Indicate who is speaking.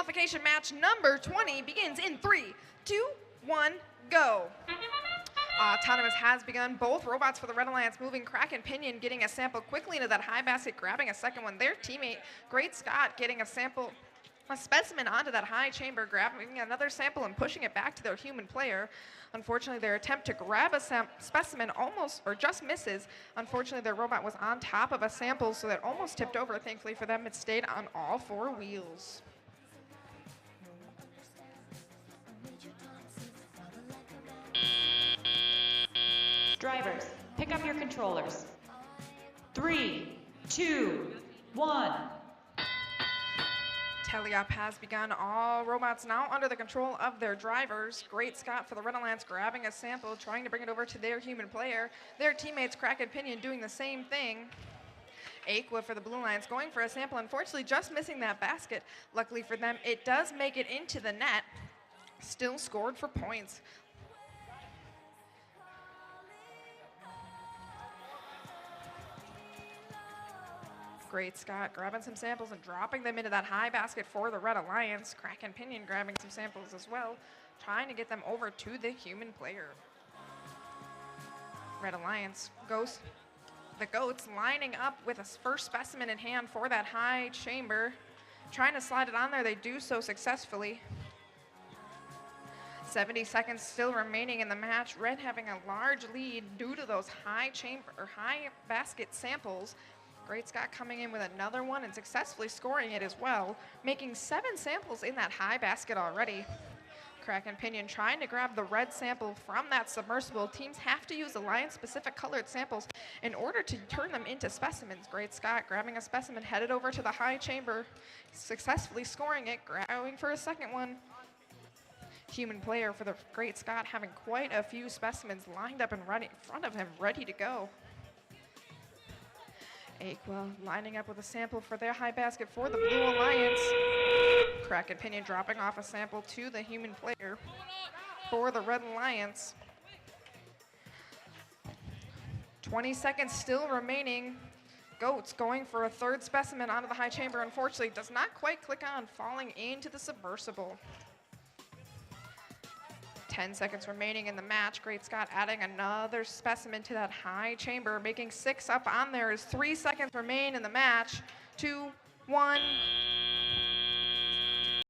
Speaker 1: Qualification match number 20 begins in 3, 2, 1, go. Autonomous has begun. Both robots for the Red Alliance moving. Crack and Pinion getting a sample quickly into that high basket, grabbing a second one. Their teammate, Great Scott, getting a specimen onto that high chamber, grabbing another sample and pushing it back to their human player. Unfortunately, their attempt to grab a specimen almost, or just misses. Unfortunately, their robot was on top of a sample, so that almost tipped over. Thankfully for them, it stayed on all 4 wheels.
Speaker 2: Drivers, pick up your controllers. 3, 2, 1.
Speaker 1: Teleop has begun. All robots now under the control of their drivers. Great Scott for the Red Alliance grabbing a sample, trying to bring it over to their human player. Their teammates, Crack and Pinion, doing the same thing. Aqua for the Blue Alliance going for a sample, unfortunately just missing that basket. Luckily for them, it does make it into the net. Still scored for points. Great Scott grabbing some samples and dropping them into that high basket for the Red Alliance. Crack and Pinion grabbing some samples as well, trying to get them over to the human player. Red Alliance goes, the Goats lining up with a first specimen in hand for that high chamber, trying to slide it on there. They do so successfully. 70 seconds still remaining in the match. Red having a large lead due to those high chamber or high basket samples. Great Scott coming in with another one and successfully scoring it as well, making 7 samples in that high basket already. Crack and Pinion trying to grab the red sample from that submersible. Teams have to use alliance-specific colored samples in order to turn them into specimens. Great Scott grabbing a specimen, headed over to the high chamber, successfully scoring it, grabbing for a second one. Human player for the Great Scott having quite a few specimens lined up and ready in front of him, ready to go. Aqua lining up with a sample for their high basket for the Blue Alliance. Crack and Pinion dropping off a sample to the human player for the Red Alliance. 20 seconds still remaining. Goats going for a third specimen onto the high chamber. Unfortunately, does not quite click on, falling into the submersible. 10 seconds remaining in the match. Great Scott adding another specimen to that high chamber, making 6 up on there as 3 seconds remain in the match. 2, 1,